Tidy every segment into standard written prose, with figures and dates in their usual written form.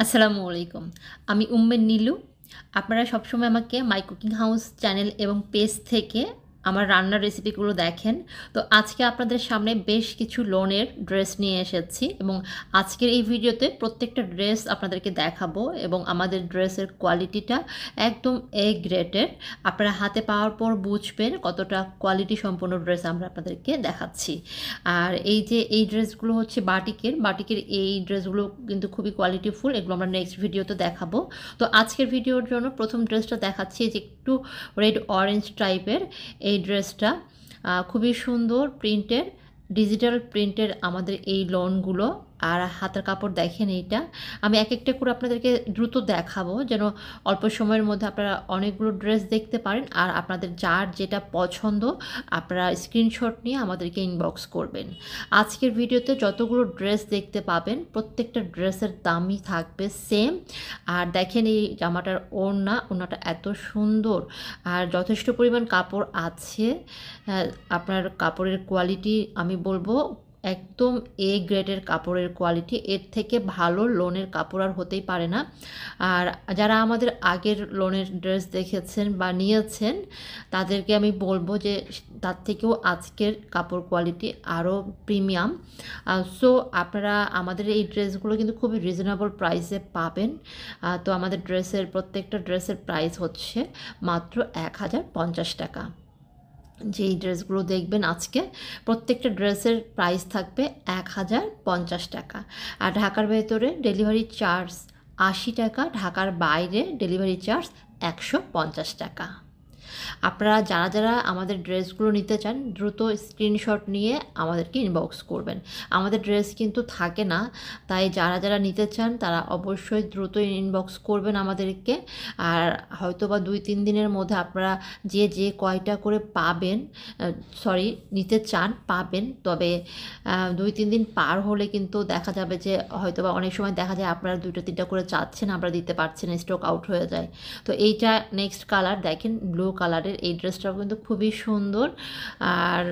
আসসালামু আলাইকুম। আমি উম্মে নীলু। আপনারা সবসময় আমাকে মাই কুকিং হাউস চ্যানেল এবং পেজ থেকে আমার রান্নার রেসিপিগুলো দেখেন। তো আজকে আপনাদের সামনে বেশ কিছু লোনের ড্রেস নিয়ে এসেছি এবং আজকের এই ভিডিওতে প্রত্যেকটা ড্রেস আপনাদেরকে দেখাবো এবং আমাদের ড্রেসের কোয়ালিটিটা একদম এ গ্রেডের। আপনারা হাতে পাওয়ার পর বুঝবেন কতটা কোয়ালিটি সম্পন্ন ড্রেস আমরা আপনাদেরকে দেখাচ্ছি। আর এই যে এই ড্রেসগুলো হচ্ছে বাটিকের এই ড্রেসগুলো কিন্তু খুবই কোয়ালিটিফুল, এগুলো আমরা নেক্সট ভিডিওতে দেখাবো। তো আজকের ভিডিওর জন্য প্রথম ড্রেসটা দেখাচ্ছি, যে একটু রেড অরেঞ্জ টাইপের এই ড্রেসটা, খুবই সুন্দর প্রিন্টের, ডিজিটাল প্রিন্টের আমাদের এই লনগুলো। আর হাতের কাপড় দেখেন এইটা। আমি এক একটা করে আপনাদেরকে দ্রুত দেখাবো যেন অল্প সময়ের মধ্যে আপনারা অনেকগুলো ড্রেস দেখতে পারেন। আর আপনাদের যার যেটা পছন্দ আপনারা স্ক্রিনশট নিয়ে আমাদেরকে ইনবক্স করবেন। আজকের ভিডিওতে যতগুলো ড্রেস দেখতে পাবেন প্রত্যেকটা ড্রেসের দামই থাকবে সেম। আর দেখেন এই জামাটার ওড়নাটা এত সুন্দর আর যথেষ্ট পরিমাণ কাপড় আছে। আপনার কাপড়ের কোয়ালিটি আমি বলবো একদম এ গ্রেডের কাপড়ের কোয়ালিটি, এর থেকে ভালো লোনের কাপড় আর হতেই পারে না। আর যারা আমাদের আগের লোনের ড্রেস দেখেছেন বা নিয়েছেন তাদেরকে আমি বলবো যে তার থেকেও আজকের কাপড় কোয়ালিটি আরও প্রিমিয়াম। সো আপনারা আমাদের এই ড্রেসগুলো কিন্তু খুবই রিজনেবল প্রাইসে পাবেন। তো আমাদের প্রত্যেকটা ড্রেসের প্রাইস হচ্ছে মাত্র 1050 টাকা। যেই ড্রেসগুলো দেখবেন আজকে প্রত্যেকটা ড্রেসের প্রাইস থাকবে 1050 টাকা। আর ঢাকার ভেতরে ডেলিভারি চার্জ 80 টাকা, ঢাকার বাইরে ডেলিভারি চার্জ 150 টাকা। আপনারা যারা যারা আমাদের ড্রেসগুলো নিতে চান দ্রুত স্ক্রিনশট নিয়ে আমাদেরকে ইনবক্স করবেন। আমাদের ড্রেস কিন্তু থাকে না, তাই যারা যারা নিতে চান তারা অবশ্যই দ্রুত ইনবক্স করবেন আমাদেরকে। আর হয়তো বা 2-3 দিনের মধ্যে আপনারা যে কয়টা করে পাবেন, নিতে চান পাবেন। তবে 2-3 দিন পার হলে কিন্তু দেখা যাবে যে হয়তো বা অনেক সময় দেখা যায় আপনারা 2-3টা করে চাচ্ছেন, আমরা দিতে পারছি না, স্টক আউট হয়ে যায়। তো এইটা নেক্সট কালার দেখেন, ব্লু কালারের এই ড্রেসটাও কিন্তু খুবই সুন্দর। আর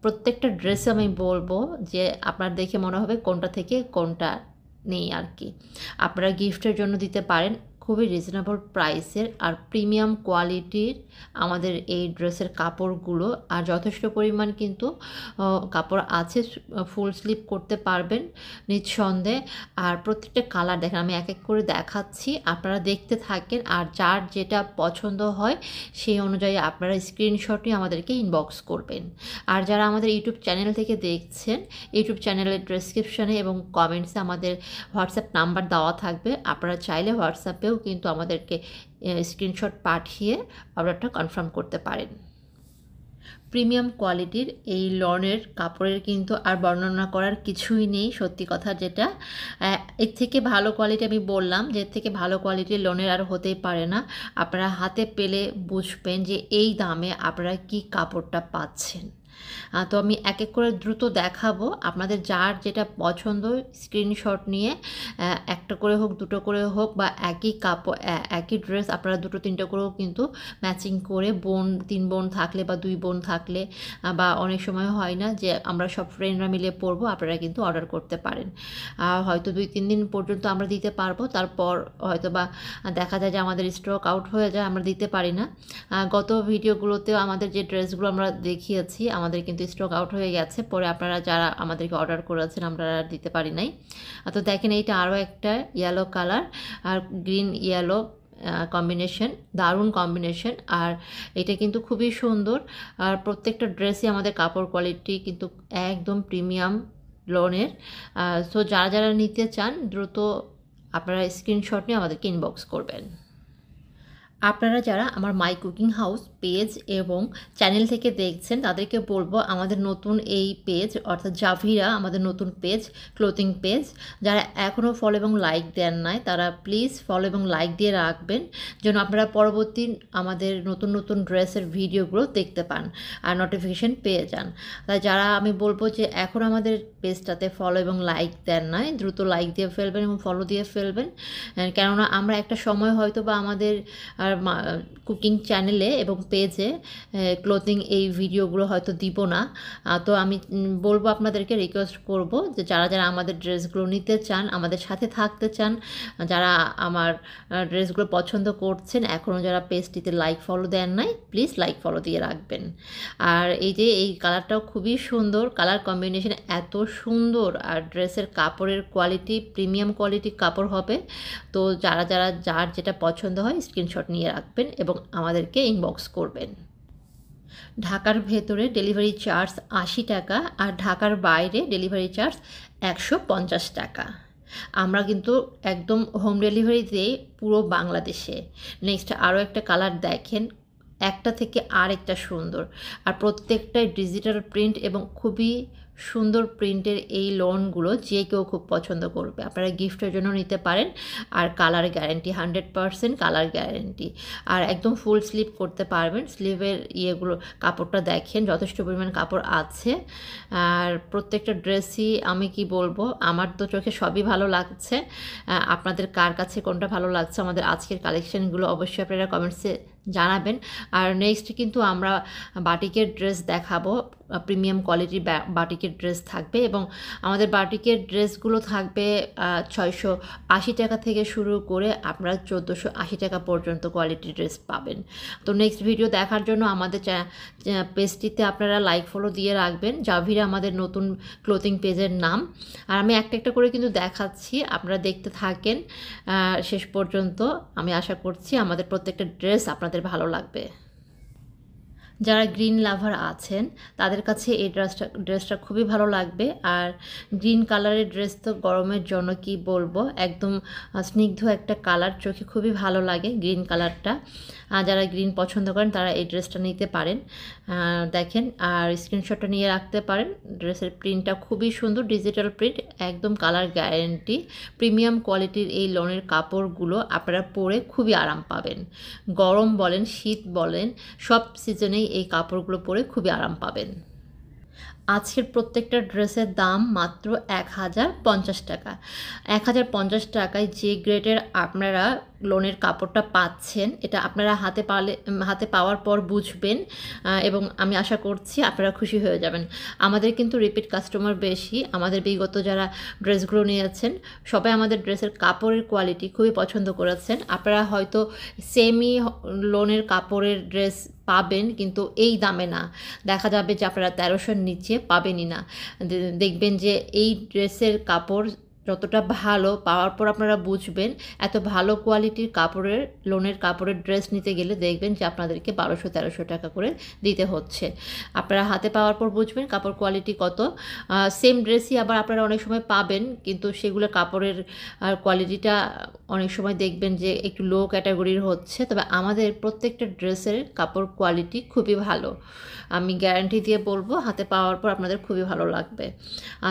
প্রত্যেকটা ড্রেসে আমি বলবো যে আপনার দেখে মনে হবে কোনটা থেকে কোনটা নেই আর কি। আপনারা গিফটের জন্য দিতে পারেন, খুবই রিজনেবল প্রাইসের আর প্রিমিয়াম কোয়ালিটির আমাদের এই ড্রেসের কাপড়গুলো। আর যথেষ্ট পরিমাণ কিন্তু কাপড় আছে, ফুল স্লিভ করতে পারবেন নিঃসন্দেহে। আর প্রত্যেকটা কালার দেখেন, আমি এক এক করে দেখাচ্ছি, আপনারা দেখতে থাকেন। আর যার যেটা পছন্দ হয় সেই অনুযায়ী আপনারা স্ক্রিনশটই আমাদেরকে ইনবক্স করবেন। আর যারা আমাদের ইউটিউব চ্যানেল থেকে দেখছেন, ইউটিউব চ্যানেলের ডেসক্রিপশনে এবং কমেন্টসে আমাদের হোয়াটসঅ্যাপ নাম্বার দেওয়া থাকবে, আপনারা চাইলে হোয়াটসঅ্যাপেও কিন্তু আমাদেরকে স্ক্রিনশট পাঠিয়ে অর্ডারটা কনফার্ম করতে পারেন। প্রিমিয়াম কোয়ালিটির এই লনের কাপড়ের কিন্তু আর বর্ণনা করার কিছুই নেই, সত্যি কথা যেটা। এর থেকে ভালো কোয়ালিটি আমি বললাম যে এর থেকে ভালো কোয়ালিটির লনের আর হতেই পারে না। আপনারা হাতে পেলে বুঝবেন যে এই দামে আপনারা কি কাপড়টা পাচ্ছেন। তো আমি এক এক করে দ্রুত দেখাবো, আপনাদের যার যেটা পছন্দ স্ক্রিনশট নিয়ে একটা করে হোক, দুটো করে হোক, বা একই কাপড় একই ড্রেস আপনারা 2-3টা করেও কিন্তু ম্যাচিং করে, 3 বোন থাকলে বা 2 বোন থাকলে, বা অনেক সময় হয় না যে আমরা সব ফ্রেন্ডরা মিলে পরবো, আপনারা কিন্তু অর্ডার করতে পারেন। হয়তো 2-3 দিন পর্যন্ত আমরা দিতে পারবো, তারপর হয়তো বা দেখা যায় যে আমাদের স্টক আউট হয়ে যায়, আমরা দিতে পারি না। গত ভিডিওগুলোতেও আমাদের যে ড্রেসগুলো আমরা দেখিয়েছি আমাদের কিন্তু স্টক আউট হয়ে গেছে, পরে আপনারা যারা আমাদেরকে অর্ডার করেছেন আমরা আর দিতে পারি নাই। তো দেখেন এইটা আরও একটা ইয়েলো কালার আর গ্রিন ইয়েলো কম্বিনেশন, দারুণ কম্বিনেশন। আর এটা কিন্তু খুবই সুন্দর। আর প্রত্যেকটা ড্রেসই আমাদের কাপড় কোয়ালিটি কিন্তু একদম প্রিমিয়াম লোনের। সো যারা যারা নিতে চান দ্রুত আপনারা স্ক্রিনশট নিয়ে আমাদেরকে ইনবক্স করবেন। আপনারা যারা আমার মাই কুকিং হাউস পেজ এবং চ্যানেল থেকে দেখছেন তাদেরকে বলবো আমাদের নতুন এই পেজ অর্থাৎ জাভিরা আমাদের নতুন পেজ, ক্লোথিং পেজ, যারা এখনও ফলো এবং লাইক দেন নাই তারা প্লিজ ফলো এবং লাইক দিয়ে রাখবেন যেন আপনারা পরবর্তী আমাদের নতুন নতুন ড্রেসের ভিডিওগুলো দেখতে পান আর নোটিফিকেশন পেয়ে যান। তাই যারা আমি বলবো যে এখন আমাদের পেজটাতে ফলো এবং লাইক দেন নাই দ্রুত লাইক দিয়ে ফেলবেন এবং ফলো দিয়ে ফেলবেন। কেননা আমরা একটা সময় হয়তো বা আমাদের আর কুকিং চ্যানেলে এবং পেজে ক্লোথিং এই ভিডিওগুলো হয়তো দিব না। তো আমি বলবো, আপনাদেরকে রিকোয়েস্ট করব যে যারা যারা আমাদের ড্রেসগুলো নিতে চান, আমাদের সাথে থাকতে চান, যারা আমার ড্রেসগুলো পছন্দ করছেন, এখনও যারা পেজটিতে লাইক ফলো দেন নাই, প্লিজ লাইক ফলো দিয়ে রাখবেন। আর এই যে এই কালারটাও খুবই সুন্দর, কালার কম্বিনেশন এত সুন্দর, আর ড্রেসের কাপড়ের কোয়ালিটি প্রিমিয়াম কোয়ালিটি কাপড় হবে। তো যারা যারা যার যেটা পছন্দ হয় স্ক্রিনশট নিয়ে রাখবেন এবং আমাদেরকে ইনবক্স করবেন। ঢাকার ভেতরে ডেলিভারি চার্জ 80 টাকা, আর ঢাকার বাইরে ডেলিভারি চার্জ 150 টাকা। আমরা কিন্তু একদম হোম ডেলিভারি দিই পুরো বাংলাদেশে। নেক্সট আরও একটা কালার দেখেন, একটা থেকে আরেকটা সুন্দর, আর প্রত্যেকটাই ডিজিটাল প্রিন্ট এবং খুবই সুন্দর প্রিন্টের এই লোনগুলো যে কেউ খুব পছন্দ করবে। আপনারা গিফটের জন্য নিতে পারেন, আর কালার গ্যারেন্টি 100% কালার গ্যারেন্টি, আর একদম ফুল স্লিভ করতে পারবেন। স্লিভের ইয়েগুলো কাপড়টা দেখেন, যথেষ্ট পরিমাণ কাপড় আছে। আর প্রত্যেকটা ড্রেসই আমি কি বলবো, আমার তো চোখে সবই ভালো লাগছে। আপনাদের কার কাছে কোনটা ভালো লাগছে আমাদের আজকের কালেকশনগুলো অবশ্যই আপনারা কমেন্টসে জানাবেন। আর নেক্সট কিন্তু আমরা বাটিকের ড্রেস দেখাবো, প্রিমিয়াম কোয়ালিটির বাটিকের ড্রেস থাকবে, এবং আমাদের বাটিকের ড্রেসগুলো থাকবে 680 টাকা থেকে শুরু করে আপনারা 1480 টাকা পর্যন্ত কোয়ালিটির ড্রেস পাবেন। তো নেক্সট ভিডিও দেখার জন্য আমাদের পেজটিতে আপনারা লাইক ফলো দিয়ে রাখবেন। জাভিরা আমাদের নতুন ক্লোথিং পেজের নাম। আর আমি একটা একটা করে কিন্তু দেখাচ্ছি, আপনারা দেখতে থাকেন শেষ পর্যন্ত। আমি আশা করছি আমাদের প্রত্যেকটা ড্রেস আপনাদের ভালো লাগবে। যারা গ্রিন লাভার আছেন তাদের কাছে এই ড্রেসটা খুবই ভালো লাগবে। আর গ্রিন কালারের ড্রেস তো গরমের জন্য কি বলবো, একদম স্নিগ্ধ একটা কালার, চোখে খুবই ভালো লাগে গ্রিন কালারটা। যারা গ্রিন পছন্দ করেন তারা এই ড্রেসটা নিতে পারেন। দেখেন, আর স্ক্রিনশটটা নিয়ে রাখতে পারেন। ড্রেসের প্রিন্টটা খুবই সুন্দর, ডিজিটাল প্রিন্ট, একদম কালার গ্যারেন্টি, প্রিমিয়াম কোয়ালিটির এই লনের কাপড়গুলো আপনারা পরে খুবই আরাম পাবেন। গরম বলেন, শীত বলেন, সব সিজনেই এই কাপড়গুলো পরে খুবই আরাম পাবেন। আজকের প্রত্যেকটা ড্রেসের দাম মাত্র 1050 টাকা। 1050 টাকায় যে গ্রেডের আপনারা লোনের কাপড়টা পাচ্ছেন, এটা আপনারা হাতে পাওয়ার পর বুঝবেন, এবং আমি আশা করছি আপনারা খুশি হয়ে যাবেন। আমাদের কিন্তু রিপিট কাস্টমার বেশি। আমাদের বিগত যারা ড্রেসগুলো নিয়েছেন সবাই আমাদের ড্রেসের কাপড়ের কোয়ালিটি খুবই পছন্দ করেছেন। আপনারা হয়তো সেমি লোনের কাপড়ের ড্রেস পাবেন, কিন্তু এই দামে না। দেখা যাবে যে আপনারা 1300-র নিচে পাবেনই না। দেখবেন যে এই ড্রেসের কাপড় যতটা ভালো, পাওয়ার পর আপনারা বুঝবেন এত ভালো কোয়ালিটির কাপড়ের লোনের কাপড়ের ড্রেস নিতে গেলে দেখবেন যে আপনাদেরকে 1200-1300 টাকা করে দিতে হচ্ছে। আপনারা হাতে পাওয়ার পর বুঝবেন কাপড় কোয়ালিটি কত। সেম ড্রেসই আবার আপনারা অনেক সময় পাবেন, কিন্তু সেগুলো কাপড়ের কোয়ালিটিটা অনেক সময় দেখবেন যে একটু লো ক্যাটাগরির হচ্ছে। তবে আমাদের প্রত্যেকটা ড্রেসের কাপড় কোয়ালিটি খুবই ভালো, আমি গ্যারান্টি দিয়ে বলবো, হাতে পাওয়ার পর আপনাদের খুবই ভালো লাগবে।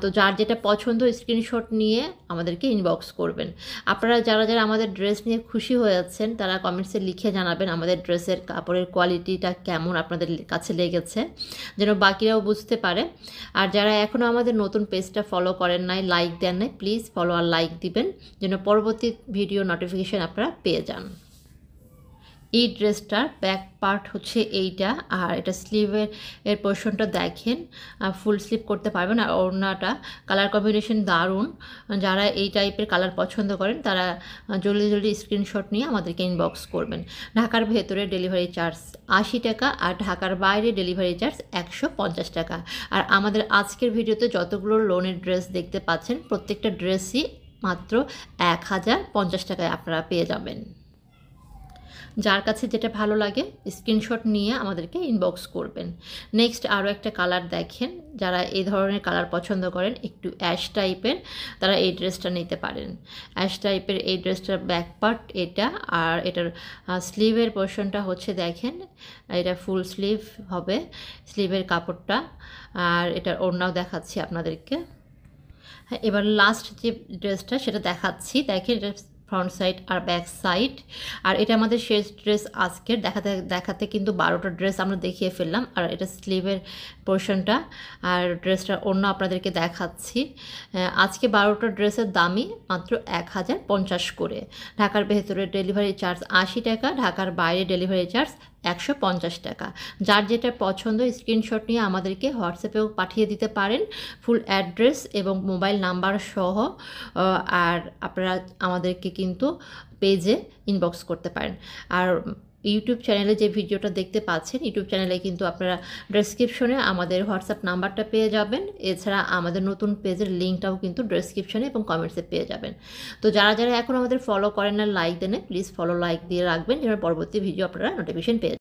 তো যার যেটা পছন্দ স্ক্রিনশট নিয়ে আমাদেরকে ইনবক্স করবেন। আপনারা যারা যারা আমাদের ড্রেস নিয়ে খুশি হয়েছেন তারা কমেন্টসে লিখে জানাবেন আমাদের ড্রেসের কাপড়ের কোয়ালিটিটা কেমন আপনাদের কাছে লেগেছে, যেন বাকিরাও বুঝতে পারে। আর যারা এখনও আমাদের নতুন পেজটা ফলো করেন নাই, লাইক দেন নাই, প্লিজ ফলো আর লাইক দিবেন, যেন পরবর্তী ভিডিও নোটিফিকেশান আপনারা পেয়ে যান। এই ড্রেসটার ব্যাক পার্ট হচ্ছে এইটা, আর এটা স্লিভের পোর্শনটা দেখেন, ফুল স্লিভ করতে পারবেন। আর ওড়নাটা কালার কম্বিনেশন দারুণ। যারা এই টাইপের কালার পছন্দ করেন তারা জলদি জলদি স্ক্রিনশট নিয়ে আমাদেরকে ইনবক্স করবেন। ঢাকার ভেতরে ডেলিভারি চার্জ 80 টাকা, আর ঢাকার বাইরে ডেলিভারি চার্জ 150 টাকা। আর আমাদের আজকের ভিডিওতে যতগুলো লোনের ড্রেস দেখতে পাচ্ছেন প্রত্যেকটা ড্রেসই মাত্র 1050 টাকায় আপনারা পেয়ে যাবেন। যার কাছে যেটা ভালো লাগে স্ক্রিনশট নিয়ে আমাদেরকে ইনবক্স করবেন। নেক্সট আরও একটা কালার দেখেন, যারা এই ধরনের কালার পছন্দ করেন একটু অ্যাশ টাইপের তারা এই ড্রেসটা নিতে পারেন। অ্যাশ টাইপের এই ড্রেসটার ব্যাক পার্ট এটা, আর এটার স্লিভের পোর্শনটা হচ্ছে দেখেন, এটা ফুল স্লিভ হবে স্লিভের কাপড়টা, আর এটার ওড়নাও দেখাচ্ছি আপনাদেরকে। হ্যাঁ, এবার লাস্ট যে ড্রেসটা সেটা দেখাচ্ছি, দেখেন এটা ফ্রন্ট সাইড আর ব্যাক সাইড। আর এটা আমাদের শেষ ড্রেস আজকের দেখাতে দেখাতে কিন্তু 12টা ড্রেস আমরা দেখিয়ে ফেললাম। আর এটা স্লিভের পোর্শনটা, আর ড্রেসটার ওড়না আপনাদেরকে দেখাচ্ছি। আজকে 12টা ড্রেসের দামই মাত্র 1050 করে। ঢাকার ভেতরে ডেলিভারি চার্জ 80 টাকা, ঢাকার বাইরে ডেলিভারি চার্জ 150 টাকা। যার যেটা পছন্দ স্ক্রিনশট নিয়ে আমাদেরকে হোয়াটসঅ্যাপেও পাঠিয়ে দিতে পারেন, ফুল অ্যাড্রেস এবং মোবাইল নাম্বার সহ। আর আপনারা আমাদেরকে কিন্তু পেজে ইনবক্স করতে পারেন। আর ইউটিউব চ্যানেলে যে ভিডিওটা দেখতে পাচ্ছেন, ইউটিউব চ্যানেলে কিন্তু আপনারা ডেসক্রিপশনে আমাদের হোয়াটসঅ্যাপ নাম্বারটা পেয়ে যাবেন। এছাড়া আমাদের নতুন পেজের লিঙ্কটাও কিন্তু ডেসক্রিপশনে এবং কমেন্টসে পেয়ে যাবেন। তো যারা যারা এখন আমাদের ফলো করেন না, লাইক দেন, প্লিজ ফলো লাইক দিয়ে রাখবেন যেন পরবর্তী ভিডিও আপনারা নোটিফিকেশন পেয়ে যান।